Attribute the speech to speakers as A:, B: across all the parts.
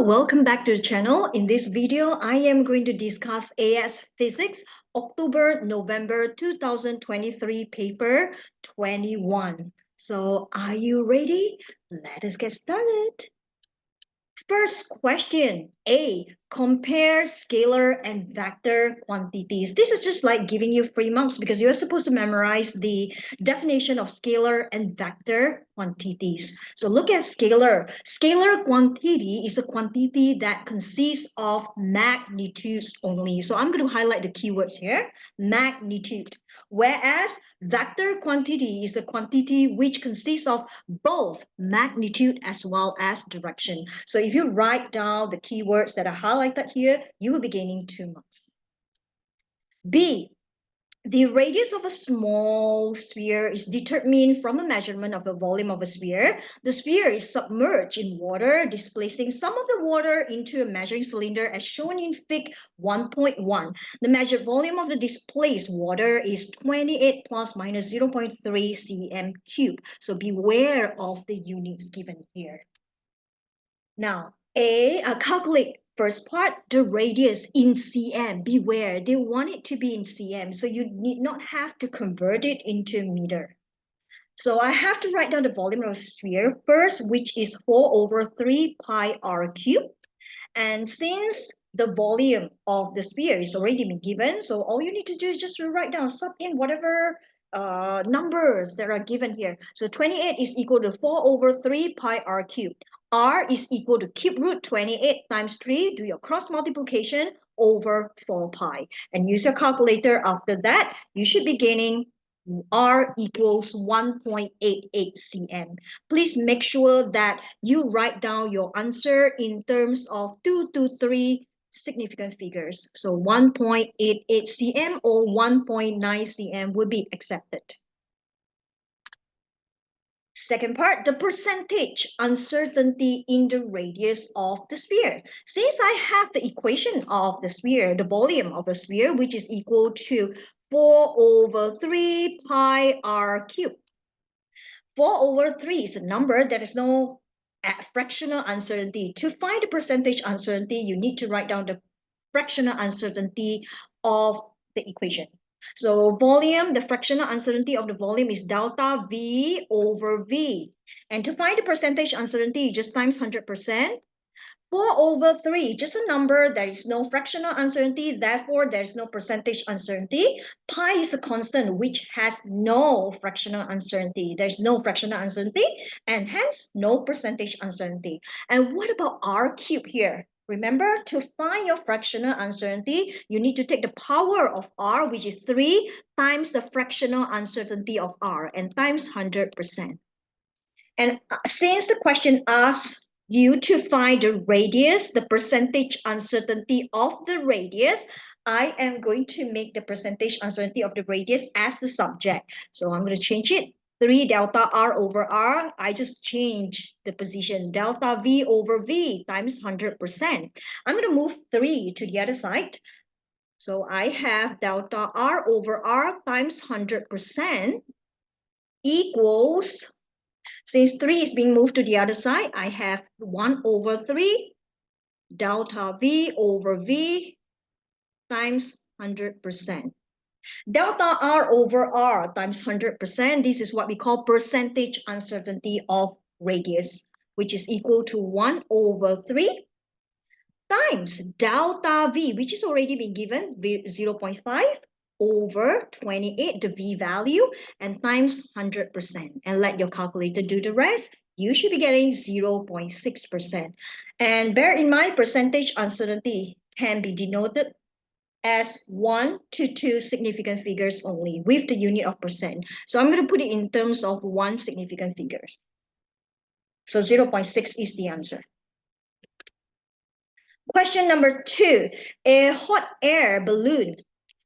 A: Hello, welcome back to the channel. In this video, I am going to discuss AS Physics, October-November 2023 paper 21. So are you ready? Let us get started. First question, A, compare scalar and vector quantities. This is just like giving you free marks because you're supposed to memorize the definition of scalar and vector quantities. So look at scalar. Scalar quantity is a quantity that consists of magnitudes only. So I'm going to highlight the keywords here, magnitude. Whereas vector quantity is a quantity which consists of both magnitude as well as direction. So if you write down the keywords that are highlighted here, you will be gaining 2 marks. B, the radius of a small sphere is determined from a measurement of the volume of a sphere. The sphere is submerged in water, displacing some of the water into a measuring cylinder as shown in Fig 1.1. The measured volume of the displaced water is 28 plus minus 0.3 cm cubed. So beware of the units given here. Now, calculate first part, the radius in cm. Beware, they want it to be in cm, so you need not have to convert it into meter. So I have to write down the volume of the sphere first, which is 4 over 3 pi r cubed. And since the volume of the sphere is already been given, so all you need to do is just write down, sub in whatever numbers that are given here. So 28 is equal to 4 over 3 pi r cubed. R is equal to cube root 28 times 3. Do your cross multiplication over 4 pi. And use your calculator. After that, you should be gaining R equals 1.88 cm. Please make sure that you write down your answer in terms of 2 to 3 significant figures. So 1.88 cm or 1.9 cm will be accepted. Second part, the percentage uncertainty in the radius of the sphere. Since I have the equation of the sphere, the volume of the sphere, which is equal to 4 over 3 pi r cubed. 4 over 3 is a number that is no fractional uncertainty. To find the percentage uncertainty, you need to write down the fractional uncertainty of the equation. So volume, the fractional uncertainty of the volume is delta V over V. And to find the percentage uncertainty, just times 100%. 4 over 3, just a number, there is no fractional uncertainty, therefore there is no percentage uncertainty. Pi is a constant which has no fractional uncertainty. There's no fractional uncertainty and hence no percentage uncertainty. And what about r cubed here? Remember, to find your fractional uncertainty, you need to take the power of r, which is 3, times the fractional uncertainty of r, and times 100%. And since the question asks you to find the radius, the percentage uncertainty of the radius, I am going to make the percentage uncertainty of the radius as the subject. So I'm going to change it. 3 delta r over r, I just change the position. Delta v over v times 100%. I'm going to move 3 to the other side. So I have delta r over r times 100% equals, since 3 is being moved to the other side, I have 1 over 3 delta v over v times 100%. Delta r over r times 100%, this is what we call percentage uncertainty of radius, which is equal to 1 over 3 times delta v, which is already been given, 0.5 over 28, the v value, and times 100%. And let your calculator do the rest. You should be getting 0.6%. And bear in mind, percentage uncertainty can be denoted as 1 to 2 significant figures only with the unit of percent. So I'm going to put it in terms of 1 significant figure. So 0.6 is the answer. Question number 2, a hot air balloon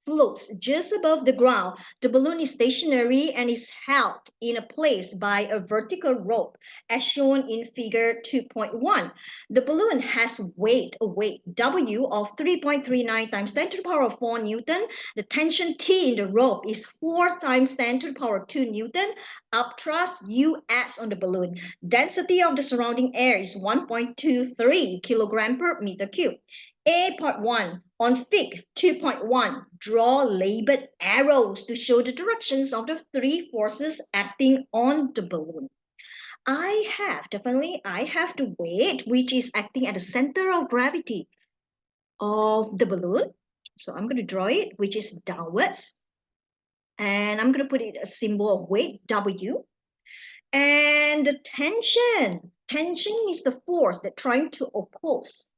A: floats just above the ground. The balloon is stationary and is held in a place by a vertical rope, as shown in figure 2.1. The balloon has a weight W of 3.39 times 10 to the power of 4 Newton. The tension T in the rope is 4 times 10 to the power of 2 Newton. Upthrust U acts on the balloon. Density of the surrounding air is 1.23 kilogram per meter cube. A part 1. On Fig 2.1, draw labeled arrows to show the directions of the three forces acting on the balloon. I have the weight which is acting at the center of gravity of the balloon. So I'm going to draw it, which is downwards. And I'm going to put it a symbol of weight, W. And the tension is the force that's trying to oppose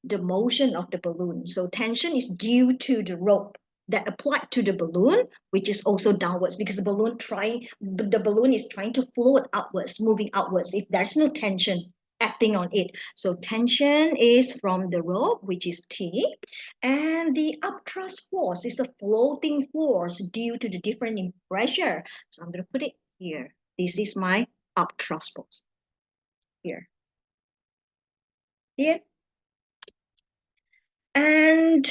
A: the motion of the balloon. So tension is due to the rope that applied to the balloon, which is also downwards because the balloon is trying to float upwards, moving outwards if there's no tension acting on it. So tension is from the rope, which is T, and the upthrust force is the floating force due to the difference in pressure. So I'm going to put it here. This is my upthrust force here. Here. And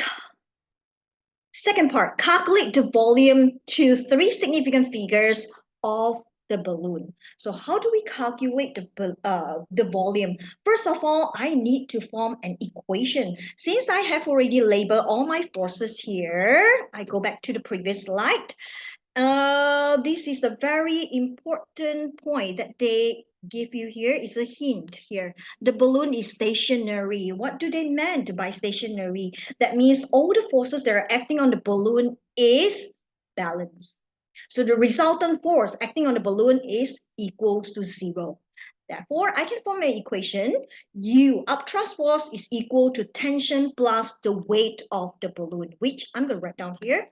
A: second part, calculate the volume to 3 significant figures of the balloon. So how do we calculate the volume? First of all, I need to form an equation. Since I have already labeled all my forces here, I go back to the previous slide. This is a very important point that they give you here. Is a hint here. The balloon is stationary. What do they mean by stationary? That means all the forces that are acting on the balloon is balanced. So the resultant force acting on the balloon is equals to 0. Therefore, I can form an equation. U, upthrust force, is equal to tension plus the weight of the balloon, which I'm going to write down here.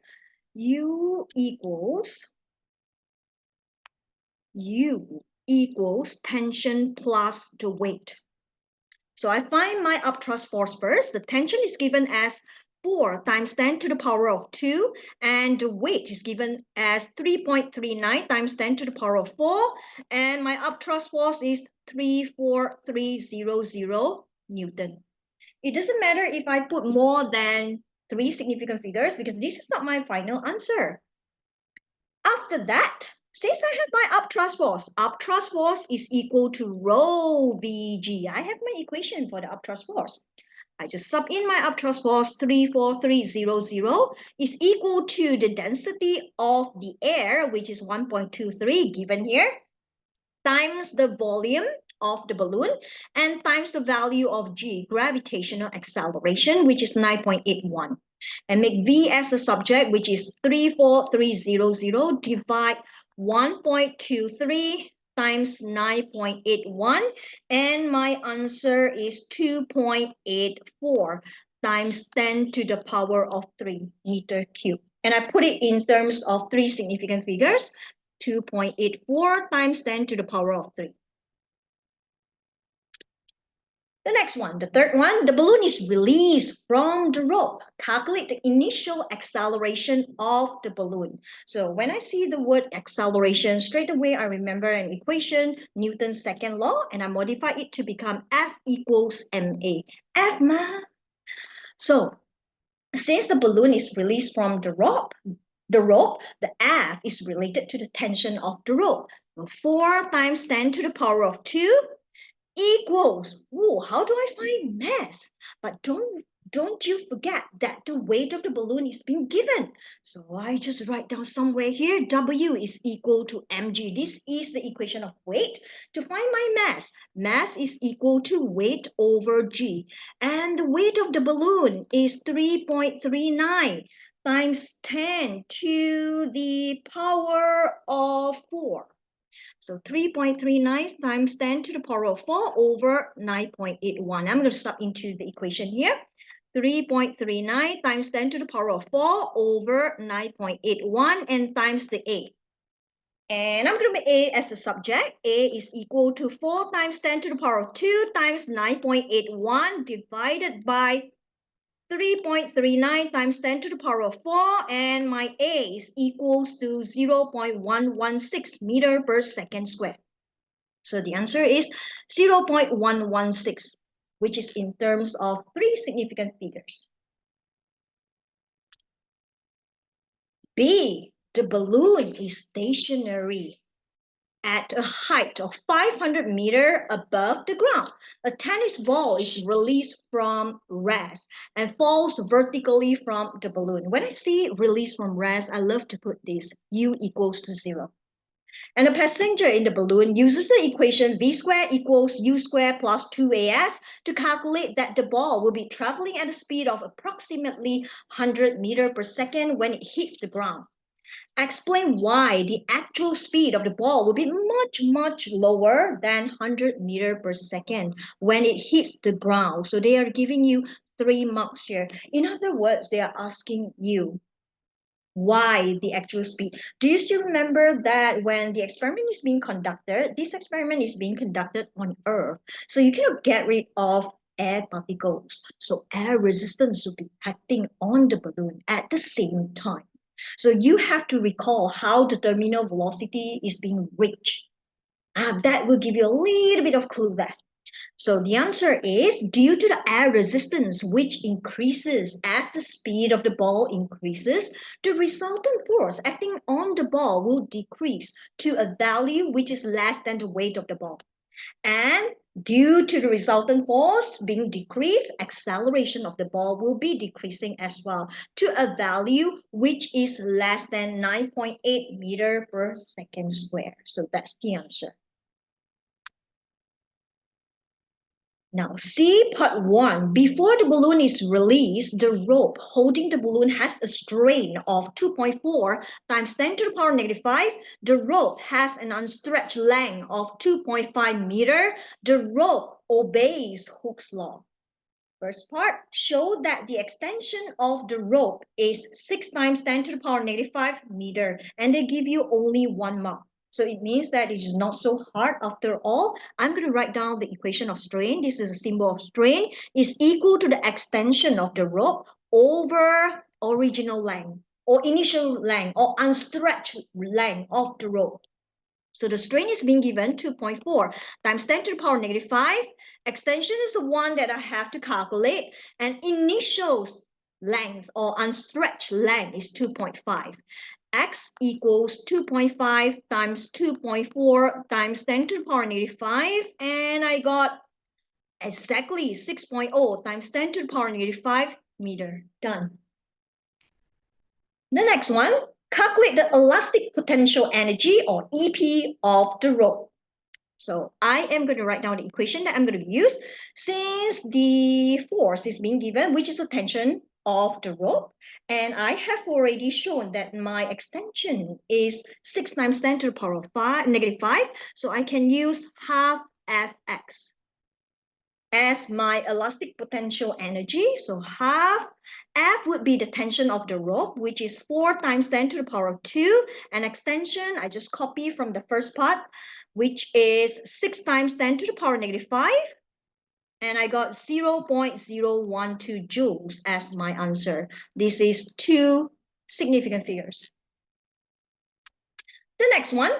A: U equals tension plus the weight. So I find my upthrust force first. The tension is given as 4 times 10 to the power of 2, and the weight is given as 3.39 times 10 to the power of 4, and my upthrust force is 34300 Newton. It doesn't matter if I put more than 3 significant figures because this is not my final answer. After that, since I have my upthrust force is equal to rho Vg. I have my equation for the upthrust force. I just sub in my upthrust force, 34300 is equal to the density of the air, which is 1.23 given here, times the volume of the balloon and times the value of g, gravitational acceleration, which is 9.81. And make v as a subject, which is 34300, divide 1.23 times 9.81, and my answer is 2.84 times 10 to the power of 3 meter cube. And I put it in terms of 3 significant figures, 2.84 times 10 to the power of 3. The next one, the third one, the balloon is released from the rope. Calculate the initial acceleration of the balloon. So when I see the word acceleration, straight away I remember an equation, Newton's second law, and I modify it to become F equals ma. F ma. So since the balloon is released from the rope, the F is related to the tension of the rope. 4 times 10 to the power of 2 equals, how do I find mass? But don't you forget that the weight of the balloon is being given. So I just write down somewhere here, W is equal to mg. This is the equation of weight. To find my mass is equal to weight over g. And the weight of the balloon is 3.39 times 10 to the power of 4. So 3.39 times 10 to the power of 4 over 9.81. I'm going to sub into the equation here. 3.39 times 10 to the power of 4 over 9.81 and times the A. And I'm going to make A as a subject. A is equal to 4 times 10 to the power of 2 times 9.81 divided by 3.39 times 10 to the power of 4, and my A is equals to 0.116 meter per second squared. So the answer is 0.116, which is in terms of three significant figures. B, the balloon is stationary at a height of 500 meters above the ground. A tennis ball is released from rest and falls vertically from the balloon. When I see release from rest, I love to put this U equals to 0. And a passenger in the balloon uses the equation V squared equals U squared plus 2AS to calculate that the ball will be traveling at a speed of approximately 100 meters per second when it hits the ground. Explain why the actual speed of the ball will be much lower than 100 meters per second when it hits the ground. So they are giving you 3 marks here. In other words, they are asking you why the actual speed. Do you still remember that when the experiment is being conducted, this experiment is being conducted on Earth. So you cannot get rid of air particles. So air resistance will be acting on the balloon at the same time. So you have to recall how the terminal velocity is being reached. That will give you a little bit of clue there. So the answer is due to the air resistance, which increases as the speed of the ball increases, the resultant force acting on the ball will decrease to a value which is less than the weight of the ball. And due to the resultant force being decreased, acceleration of the ball will be decreasing as well to a value which is less than 9.8 meters per second square. So that's the answer. Now, see part 1. Before the balloon is released, the rope holding the balloon has a strain of 2.4 times 10 to the power negative 5. The rope has an unstretched length of 2.5 meters. The rope obeys Hooke's law. First part, show that the extension of the rope is 6 times 10 to the power negative 5 meters, and they give you only 1 mark. So it means that it is not so hard after all. I'm going to write down the equation of strain. This is a symbol of strain is equal to the extension of the rope over original length or initial length or unstretched length of the rope. So the strain is being given 2.4 times 10 to the power negative 5. Extension is the one that I have to calculate. And initial length or unstretched length is 2.5. X equals 2.5 times 2.4 times 10 to the power negative 5. And I got exactly 6.0 times 10 to the power negative 5 meter. Done. The next one, calculate the elastic potential energy or EP of the rope. So I am going to write down the equation that I'm going to use since the force is being given, which is the tension of the rope. And I have already shown that my extension is 6 times 10 to the power of negative 5. So I can use half Fx as my elastic potential energy. So half F would be the tension of the rope, which is 4 times 10 to the power of 2. And extension, I just copy from the first part, which is 6 times 10 to the power negative 5. And I got 0.012 joules as my answer. This is 2 significant figures. The next one,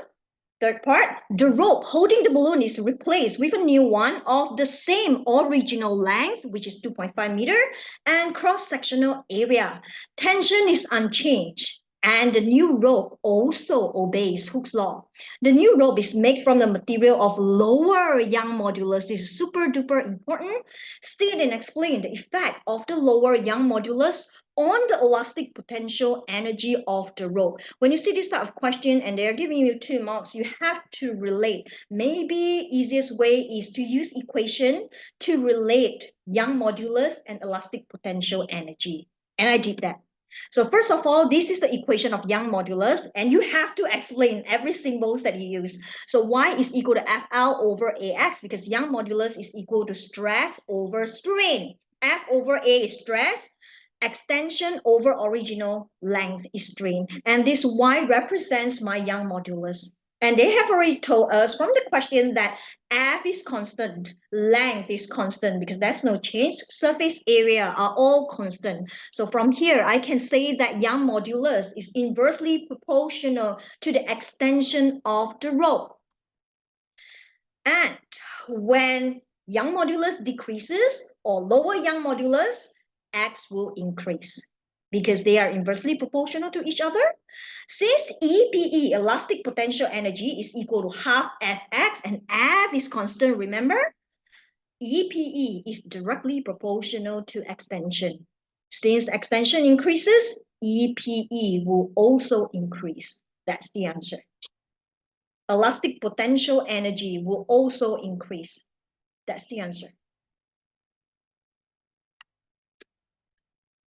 A: third part, the rope holding the balloon is replaced with a new one of the same original length, which is 2.5 meters, and cross-sectional area. Tension is unchanged. And the new rope also obeys Hooke's law. The new rope is made from the material of lower Young modulus. This is super duper important. State and explain the effect of the lower Young modulus on the elastic potential energy of the rope. When you see this type of question and they're giving you 2 marks, you have to relate. Maybe easiest way is to use equation to relate Young modulus and elastic potential energy. And I did that. So first of all, this is the equation of Young modulus, and you have to explain every symbols that you use. So Y is equal to FL over AX because Young modulus is equal to stress over strain. F over A is stress. Extension over original length is strain. And this Y represents my Young modulus. And they have already told us from the question that F is constant, length is constant because there's no change, surface area are all constant. So from here, I can say that Young modulus is inversely proportional to the extension of the rope. And when Young modulus decreases or lower Young modulus, X will increase because they are inversely proportional to each other. Since EPE, elastic potential energy, is equal to half Fx and F is constant, remember? EPE is directly proportional to extension. Since extension increases, EPE will also increase. That's the answer. Elastic potential energy will also increase. That's the answer.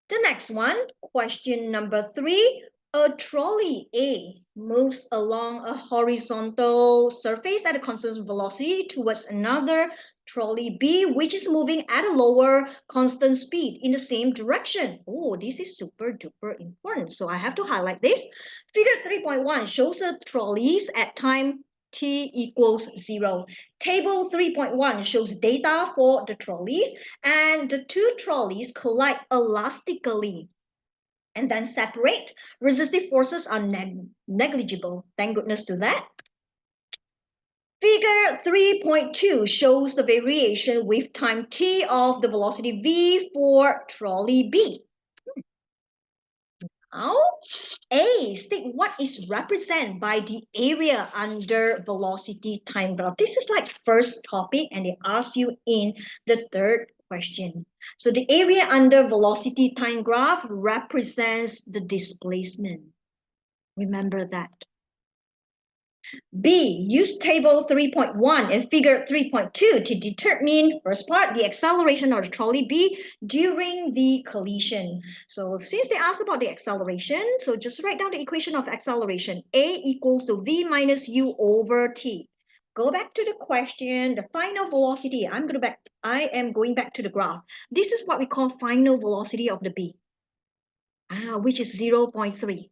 A: The next one, question number 3. A trolley A moves along a horizontal surface at a constant velocity towards another trolley B, which is moving at a lower constant speed in the same direction. Oh, this is super duper important. So I have to highlight this. Figure 3.1 shows the trolleys at time t equals 0. Table 3.1 shows data for the trolleys, and the two trolleys collide elastically and then separate. Resistive forces are negligible. Thank goodness to that. Figure 3.2 shows the variation with time t of the velocity v for trolley B. Now, A, state what is represented by the area under velocity time graph. This is like first topic and they ask you in the third question. So the area under velocity time graph represents the displacement. Remember that. B, use table 3.1 and figure 3.2 to determine, first part, the acceleration of the trolley B during the collision. So since they asked about the acceleration, so just write down the equation of acceleration. A equals to V minus U over T. Go back to the question, the final velocity. I am going back to the graph. This is what we call final velocity of the B, which is 0.3.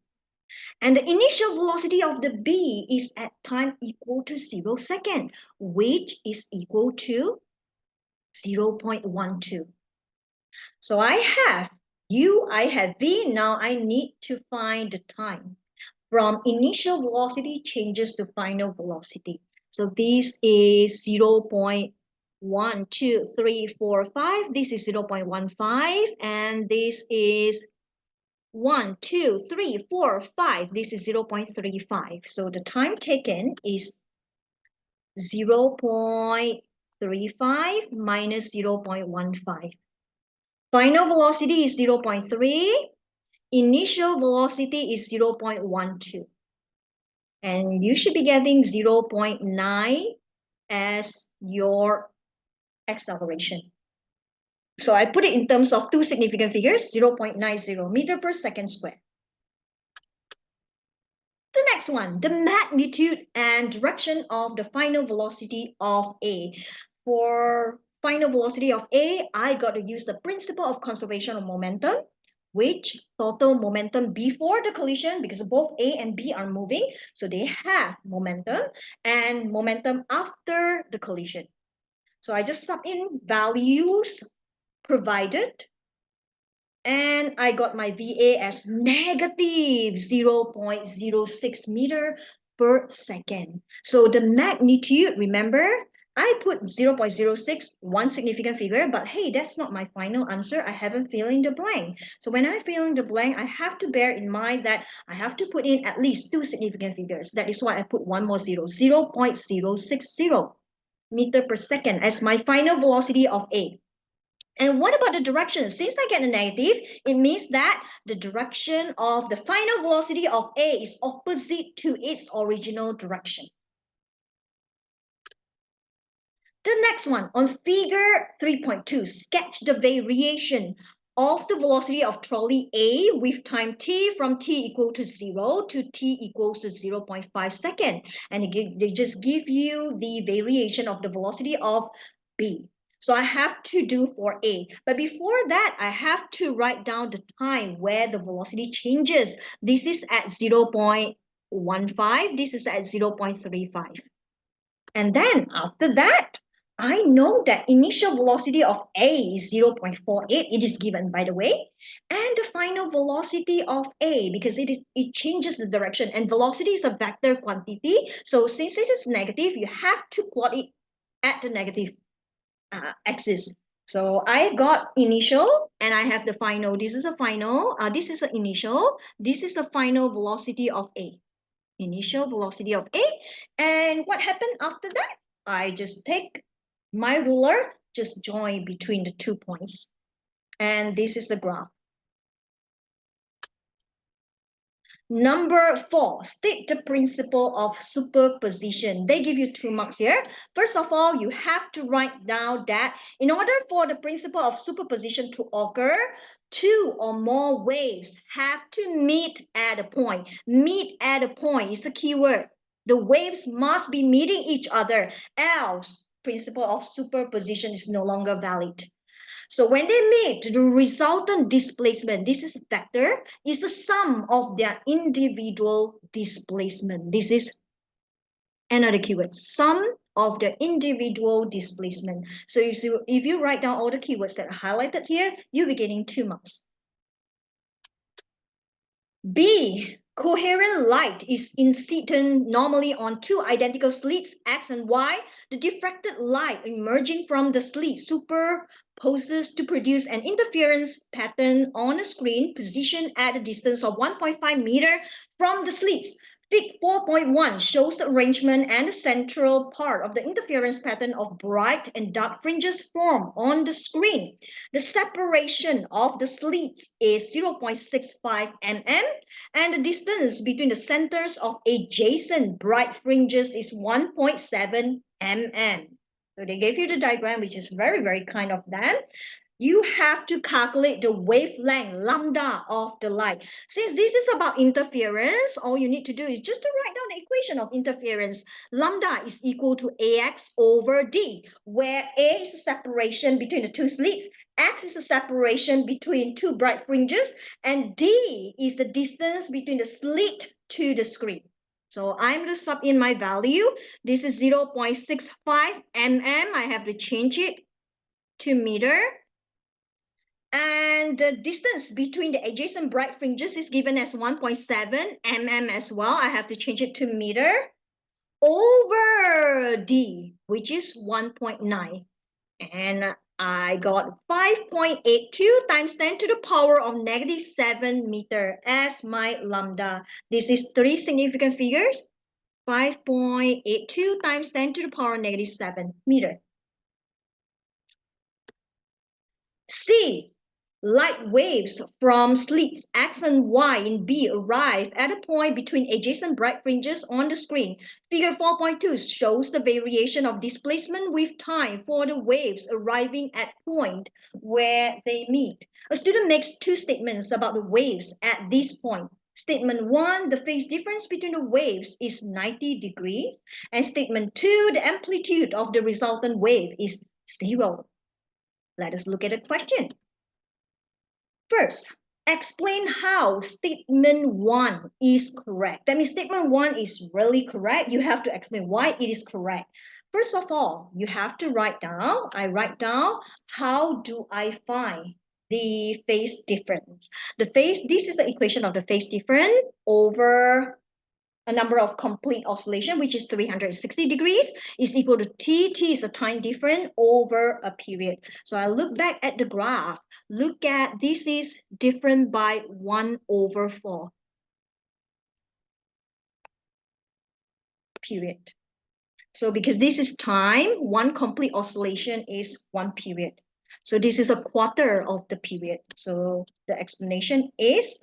A: And the initial velocity of the B is at time equal to 0 second, which is equal to 0.12. So I have U, I have V. Now I need to find the time from initial velocity changes to final velocity. So this is 0.12345. This is 0.15, and this is 1, 2, 3, 4, 5. This is 0.35. So the time taken is 0.35 minus 0.15. Final velocity is 0.3. Initial velocity is 0.12. And you should be getting 0.9 as your acceleration. So I put it in terms of two significant figures, 0.90 meter per second squared. The next one, the magnitude and direction of the final velocity of A. For final velocity of A, I got to use the principle of conservation of momentum, which total momentum before the collision, because both A and B are moving, so they have momentum, and momentum after the collision. So I just sub in values provided, and I got my VA as negative 0.06 meter per second. So the magnitude, remember, I put 0.06, one significant figure, but hey, that's not my final answer. I haven't filled in the blank. So when I fill in the blank, I have to bear in mind that I have to put in at least two significant figures. That is why I put one more zero, 0.060 meter per second as my final velocity of A. And what about the direction? Since I get a negative, it means that the direction of the final velocity of A is opposite to its original direction. The next one, on figure 3.2, sketch the variation of the velocity of trolley A with time t from t equal to 0 to t equals to 0.5 second. And they just give you the variation of the velocity of B. So I have to do for A. But before that, I have to write down the time where the velocity changes. This is at 0.5 0.15. This is at 0.35. And then after that, I know that initial velocity of A is 0.48. It is given, by the way. And the final velocity of A, because it changes the direction, and velocity is a vector quantity. So since it is negative, you have to plot it at the negative axis. So I got initial and I have the final. This is a final. This is an initial. This is the final velocity of A. Initial velocity of A. And what happened after that? I just take my ruler, just join between the 2 points. And this is the graph. Number 4, state the principle of superposition. They give you 2 marks here. First of all, you have to write down that in order for the principle of superposition to occur, 2 or more waves have to meet at a point. Meet at a point is a keyword. The waves must be meeting each other, else principle of superposition is no longer valid. So when they meet, the resultant displacement, this is a vector, is the sum of their individual displacement. This is another keyword, sum of the individual displacement. So if you write down all the keywords that are highlighted here, you'll be getting 2 marks. B, coherent light is incident normally on 2 identical slits, X and Y. The diffracted light emerging from the slit superposes to produce an interference pattern on a screen positioned at a distance of 1.5 meter from the slits. Fig 4.1 shows the arrangement and the central part of the interference pattern of bright and dark fringes formed on the screen. The separation of the slits is 0.65 mm, and the distance between the centers of adjacent bright fringes is 1.7 mm. So they gave you the diagram, which is very, very kind of them. You have to calculate the wavelength, lambda, of the light. Since this is about interference, all you need to do is just to write down the equation of interference. Lambda is equal to AX over D, where A is the separation between the 2 slits, X is the separation between 2 bright fringes, and D is the distance between the slit to the screen. So I'm going to sub in my value. This is 0.65 mm. I have to change it to meter. And the distance between the adjacent bright fringes is given as 1.7 mm as well. I have to change it to meter over D, which is 1.9. And I got 5.82 times 10 to the power of -7 meter as my lambda. This is 3 significant figures. 5.82 times 10 to the power of -7 meter. C, light waves from slits X and Y in B arrive at a point between adjacent bright fringes on the screen. Figure 4.2 shows the variation of displacement with time for the waves arriving at point where they meet. A student makes 2 statements about the waves at this point. Statement 1, the phase difference between the waves is 90 degrees. And statement 2, the amplitude of the resultant wave is 0. Let us look at the question. First, explain how statement 1 is correct. That means statement 1 is really correct. You have to explain why it is correct. First of all, you have to write down, I write down, how do I find the phase difference? This is the equation of the phase difference over a number of complete oscillation, which is 360 degrees, is equal to T. T is a time difference over a period. So I look back at the graph. Look at, this is different by 1/4 period. So because this is time, 1 complete oscillation is 1 period. So this is a quarter of the period. So the explanation is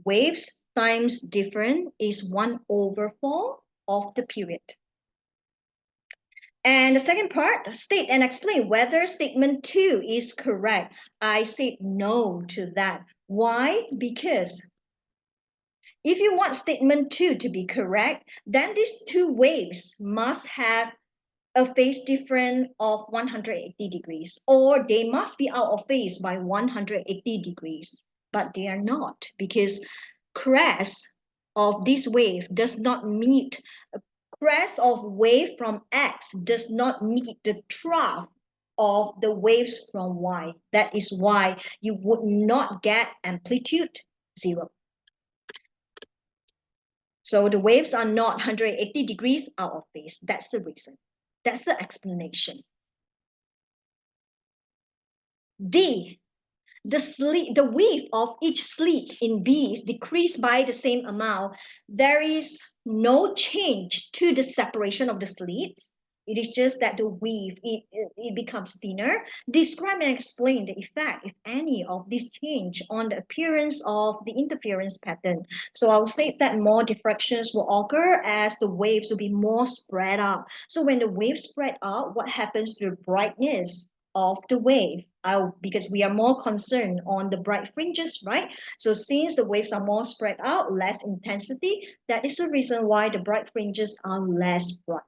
A: waves times difference is 1/4 of the period. And the second part, state and explain whether statement 2 is correct. I said no to that. Why? Because if you want statement 2 to be correct, then these 2 waves must have a phase difference of 180 degrees, or they must be out of phase by 180 degrees, but they are not, because crest of this wave does not meet, crest of wave from X does not meet the trough of the waves from Y. That is why you would not get amplitude 0. So the waves are not 180 degrees out of phase. That's the reason. That's the explanation. D, the width of each slit in B is decreased by the same amount. There is no change to the separation of the slits. It is just that the width, it becomes thinner. Describe and explain the effect, if any, of this change on the appearance of the interference pattern. So I'll say that more diffractions will occur as the waves will be more spread out. So when the waves spread out, what happens to the brightness of the wave? Because we are more concerned on the bright fringes, right? So since the waves are more spread out, less intensity, that is the reason why the bright fringes are less bright.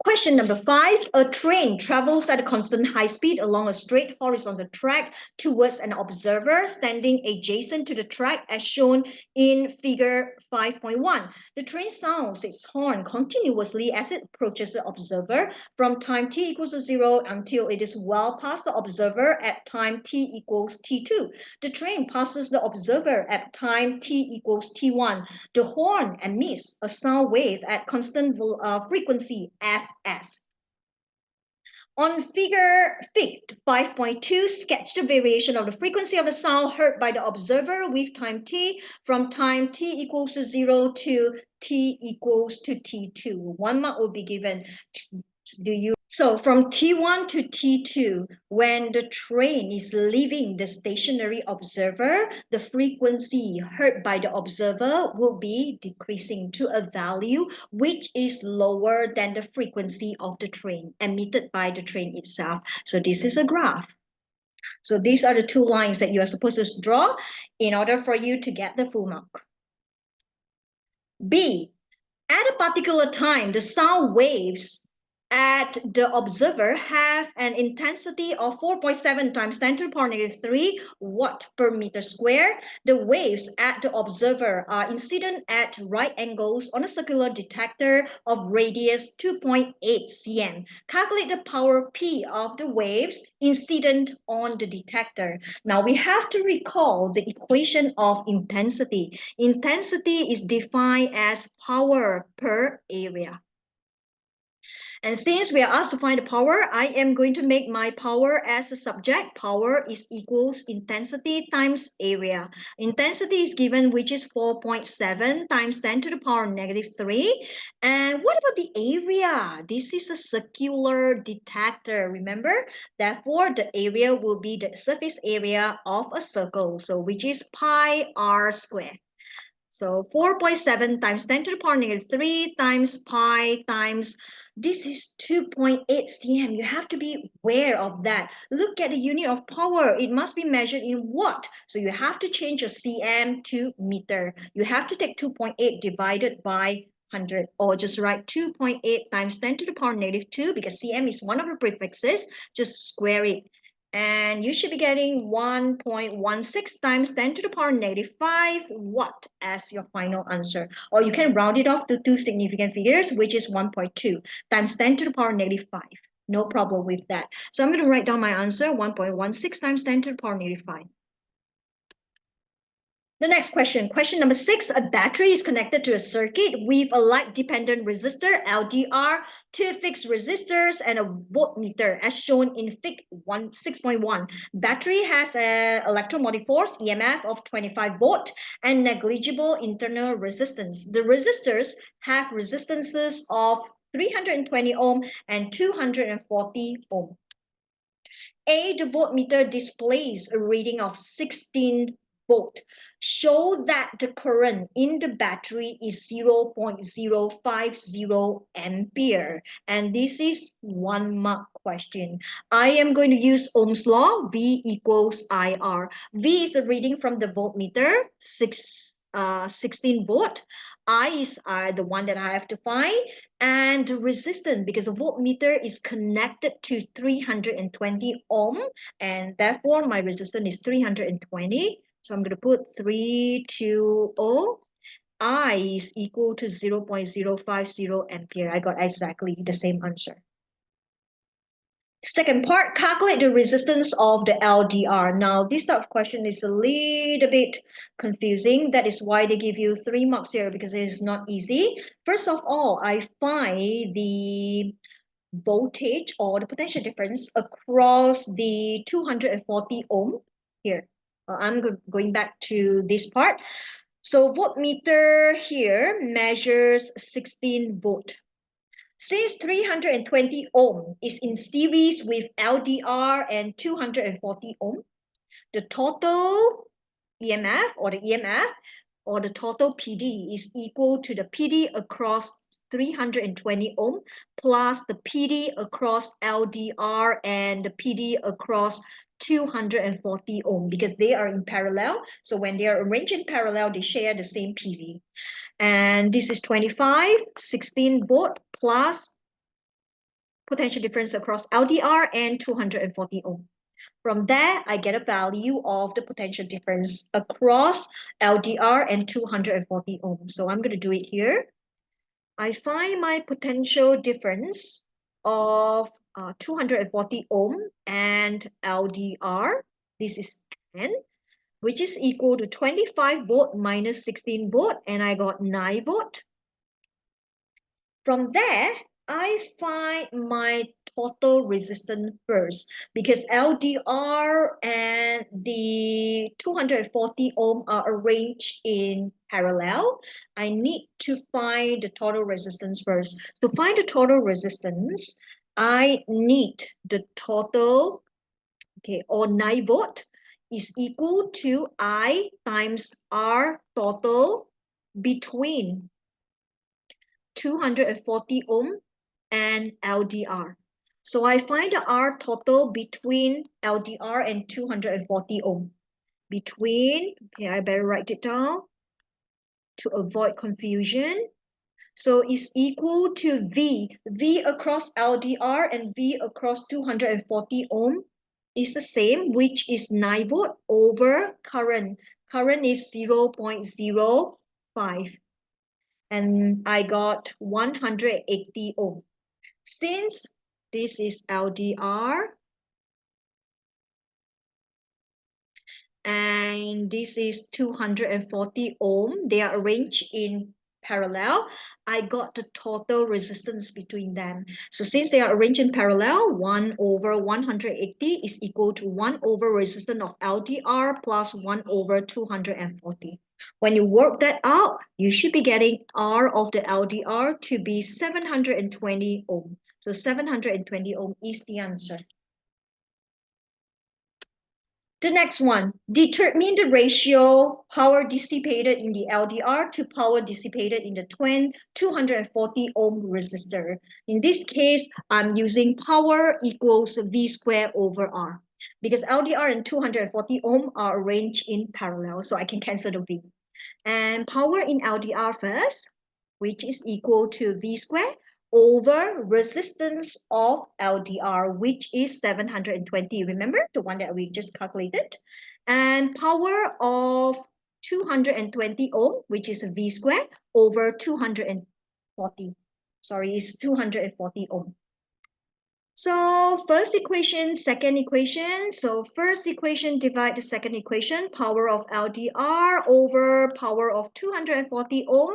A: Question number 5, a train travels at a constant high speed along a straight horizontal track towards an observer standing adjacent to the track as shown in figure 5.1. The train sounds its horn continuously as it approaches the observer from time t equals to 0 until it is well past the observer at time t equals t2. The train passes the observer at time t equals t1. The horn emits a sound wave at constant frequency fs. On Fig 5.2, sketch the variation of the frequency of the sound heard by the observer with time t from time t equals to 0 to t equals to t2. 1 mark will be given. So from T1 to T2, when the train is leaving the stationary observer, the frequency heard by the observer will be decreasing to a value which is lower than the frequency of the train emitted by the train itself. So this is a graph. So these are the 2 lines that you are supposed to draw in order for you to get the full mark. B, at a particular time, the sound waves at the observer have an intensity of 4.7 times 10 to the power negative 3 watt per meter square. The waves at the observer are incident at right angles on a circular detector of radius 2.8 cm. Calculate the power P of the waves incident on the detector. Now we have to recall the equation of intensity. Intensity is defined as power per area. And since we are asked to find the power, I am going to make my power as a subject. Power is equals intensity times area. Intensity is given, which is 4.7 times 10 to the power negative 3. And what about the area? This is a circular detector, remember? Therefore, the area will be the surface area of a circle, so which is pi r squared. So 4.7 times 10 to the power negative 3 times pi times, this is 2.8 cm. You have to be aware of that. Look at the unit of power. It must be measured in watt. So you have to change your cm to meter. You have to take 2.8 divided by 100, or just write 2.8 times 10 to the power negative 2 because cm is one of the prefixes. Just square it. And you should be getting 1.16 times 10 to the power negative 5 watt as your final answer. Or you can round it off to 2 significant figures, which is 1.2 times 10 to the power negative 5. No problem with that. So I'm going to write down my answer, 1.16 times 10 to the power negative 5. The next question number 6, a battery is connected to a circuit with a light-dependent resistor, LDR, 2 fixed resistors, and a voltmeter, as shown in Fig 6.1. Battery has an electromotive force, EMF, of 25 volt and negligible internal resistance. The resistors have resistances of 320 ohm and 240 ohm. A, the voltmeter displays a reading of 16 volt. Show that the current in the battery is 0.050 ampere. And this is 1 mark question. I am going to use Ohm's law, V equals IR. V is the reading from the voltmeter, 16 volt. I is the one that I have to find, and the resistance, because the voltmeter is connected to 320 ohm, and therefore my resistance is 320. So I'm going to put 320. I is equal to 0.050 ampere. I got exactly the same answer. Second part, calculate the resistance of the LDR. Now, this type of question is a little bit confusing. That is why they give you 3 marks here, because it is not easy. First of all, I find the voltage or the potential difference across the 240 ohm here. I'm going back to this part. So voltmeter here measures 16 volt. Since 320 ohm is in series with LDR and 240 ohm, the total EMF or the EMF or the total PD is equal to the PD across 320 ohm plus the PD across LDR and the PD across 240 ohm, because they are in parallel. So when they are arranged in parallel, they share the same PV. And this is 25, 16 volt plus potential difference across LDR and 240 ohm. From there, I get a value of the potential difference across LDR and 240 ohm. So I'm going to do it here. I find my potential difference of 240 ohm and LDR. This is N, which is equal to 25 volt minus 16 volt, and I got 9 volt. From there, I find my total resistance first, because LDR and the 240 ohm are arranged in parallel. I need to find the total resistance first. To find the total resistance, I need the total, okay, or 9 volt is equal to I times R total between 240 ohm and LDR. So I find the R total between LDR and 240 ohm. Between, okay, I better write it down to avoid confusion. So it's equal to V. V across LDR and V across 240 ohm is the same, which is 9 volt over current. Current is 0.05. And I got 180 ohm. Since this is LDR and this is 240 ohm, they are arranged in parallel, I got the total resistance between them. So since they are arranged in parallel, 1 over 180 is equal to 1 over resistance of LDR plus 1 over 240. When you work that out, you should be getting R of the LDR to be 720 ohm. So 720 ohm is the answer. The next one, determine the ratio power dissipated in the LDR to power dissipated in the 240 ohm resistor. In this case, I'm using power equals V squared over R, because LDR and 240 ohm are arranged in parallel, so I can cancel the V. And power in LDR first, which is equal to V squared over resistance of LDR, which is 720. Remember the one that we just calculated? And power of 220 ohm, which is V squared over 240. Sorry, it's 240 ohm. So first equation, second equation. So first equation, divide the second equation, power of LDR over power of 240 ohm,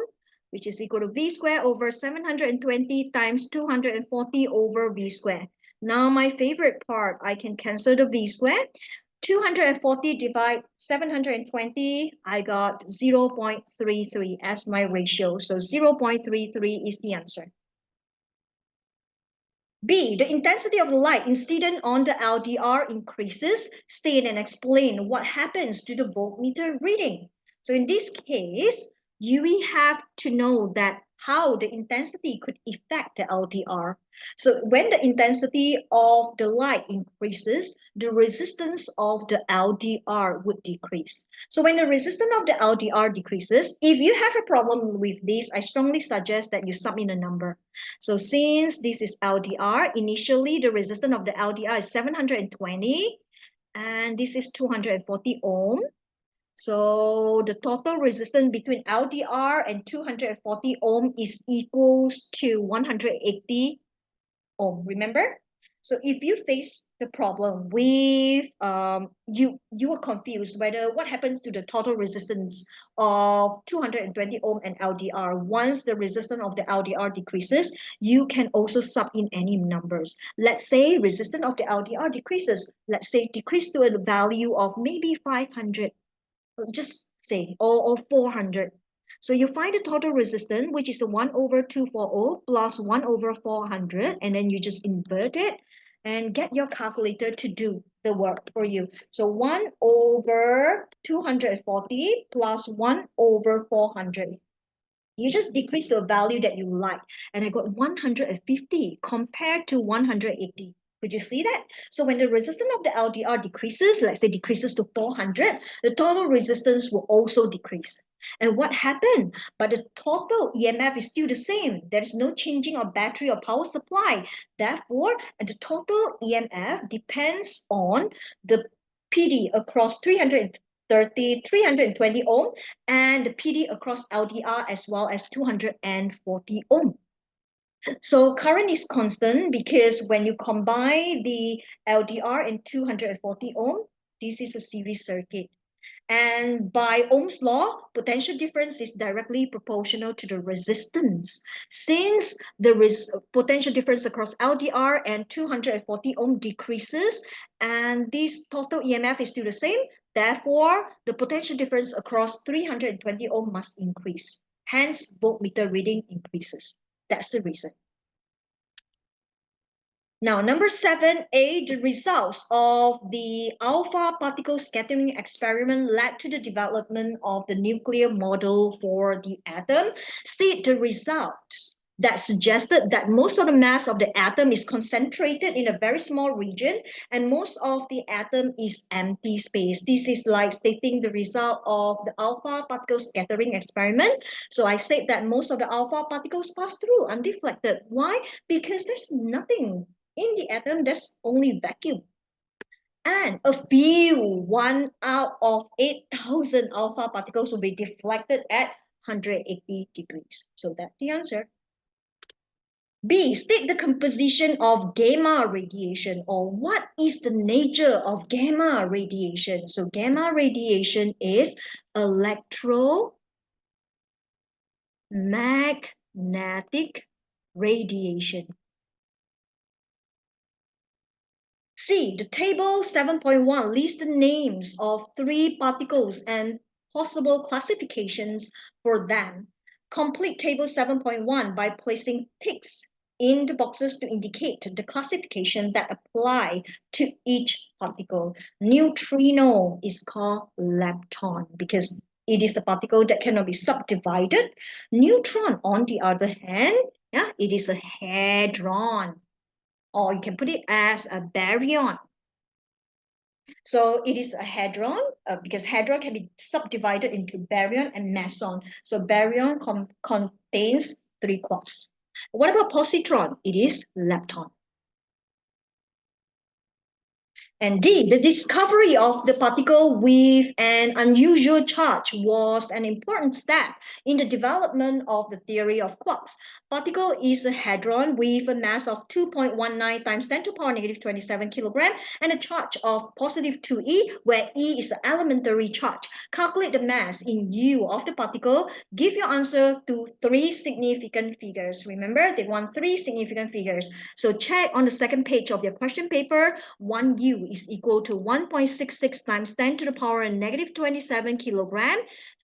A: which is equal to V squared over 720 times 240 over V squared. Now my favorite part, I can cancel the V squared. 240 divide 720, I got 0.33 as my ratio. So 0.33 is the answer. B, the intensity of the light incident on the LDR increases. State and explain what happens to the voltmeter reading. So in this case, you have to know that how the intensity could affect the LDR. So when the intensity of the light increases, the resistance of the LDR would decrease. So when the resistance of the LDR decreases, if you have a problem with this, I strongly suggest that you submit a number. So since this is LDR, initially the resistance of the LDR is 720 and this is 240 ohm. So the total resistance between LDR and 240 ohm is equals to 180 ohm, remember? So if you face the problem with you are confused whether what happens to the total resistance of 220 ohm and LDR once the resistance of the LDR decreases, you can also sub in any numbers. Let's say resistance of the LDR decreases. Let's say decrease to a value of maybe 500, just say, or 400. So you find the total resistance, which is a 1 over 240 plus 1 over 400, and then you just invert it and get your calculator to do the work for you. So 1 over 240 plus 1 over 400. You just decrease to a value that you like. And I got 150 compared to 180. Could you see that? So when the resistance of the LDR decreases, let's say decreases to 400, the total resistance will also decrease. And what happened? But the total EMF is still the same. There's no changing of battery or power supply. Therefore, the total EMF depends on the PD across 320 ohm and the PD across LDR as well as 240 ohm. So current is constant because when you combine the LDR and 240 ohm, this is a series circuit. And by Ohm's law, potential difference is directly proportional to the resistance. Since the potential difference across LDR and 240 ohm decreases, and this total EMF is still the same, therefore, the potential difference across 320 ohm must increase. Hence, voltmeter reading increases. That's the reason. Now, number 7A, the results of the alpha particle scattering experiment led to the development of the nuclear model for the atom. State the results that suggested that most of the mass of the atom is concentrated in a very small region and most of the atom is empty space. This is like stating the result of the alpha particle scattering experiment. So I said that most of the alpha particles pass through undeflected. Why? Because there's nothing in the atom, there's only vacuum. And a few, 1 out of 8,000 alpha particles will be deflected at 180 degrees. So that's the answer. B, state the composition of gamma radiation, or what is the nature of gamma radiation. So gamma radiation is electromagnetic radiation. C, the table 7.1 lists the names of 3 particles and possible classifications for them. Complete table 7.1 by placing ticks in the boxes to indicate the classification that apply to each particle. Neutrino is called lepton because it is a particle that cannot be subdivided. Neutron, on the other hand, it is a hadron, or you can put it as a baryon. So it is a hadron because hadron can be subdivided into baryon and meson. So baryon contains 3 quarks. What about positron? It is lepton. And D, the discovery of the particle with an unusual charge was an important step in the development of the theory of quarks. Particle is a hadron with a mass of 2.19 times 10 to the power negative 27 kilogram and a charge of positive 2e, where E is an elementary charge. Calculate the mass in U of the particle. Give your answer to 3 significant figures. Remember, they want 3 significant figures. So check on the second page of your question paper. 1U is equal to 1.66 times 10 to the power negative 27 kilogram.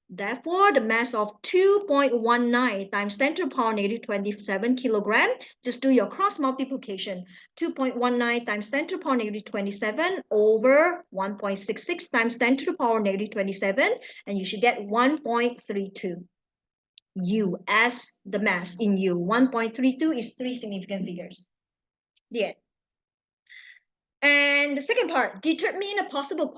A: Therefore, the mass of 2.19 times 10 to the power negative 27 kilogram. Just do your cross multiplication. 2.19 times 10 to the power negative 27 over 1.66 times 10 to the power negative 27. And you should get 1.32. U as the mass in U. 1.32 is 3 significant figures. The end. And the second part, determine a possible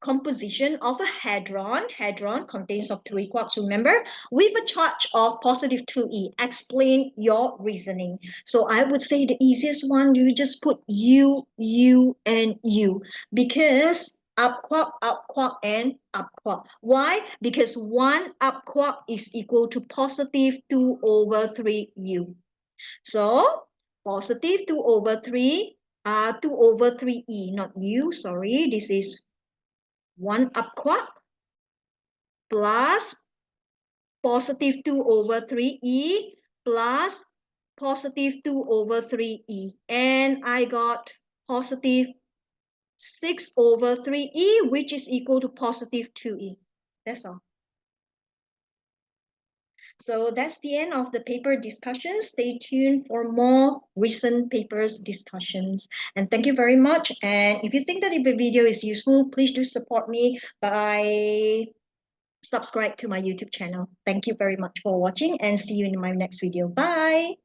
A: composition of a hadron. Hadron contains of 3 quarks, remember, with a charge of positive 2e. Explain your reasoning. So I would say the easiest one, you just put U, U, and U, because Up quark, and up quark. Why? Because one up quark is equal to positive 2 over 3u. So positive 2 over 3, 2 over 3e, not u, sorry. This is 1 up quark plus positive 2 over 3e plus positive 2 over 3e. And I got positive 6 over 3e, which is equal to positive 2e. That's all. So that's the end of the paper discussion. Stay tuned for more recent papers discussions. And thank you very much. And if you think that if the video is useful, please do support me by subscribe to my YouTube channel. Thank you very much for watching and see you in my next video. Bye.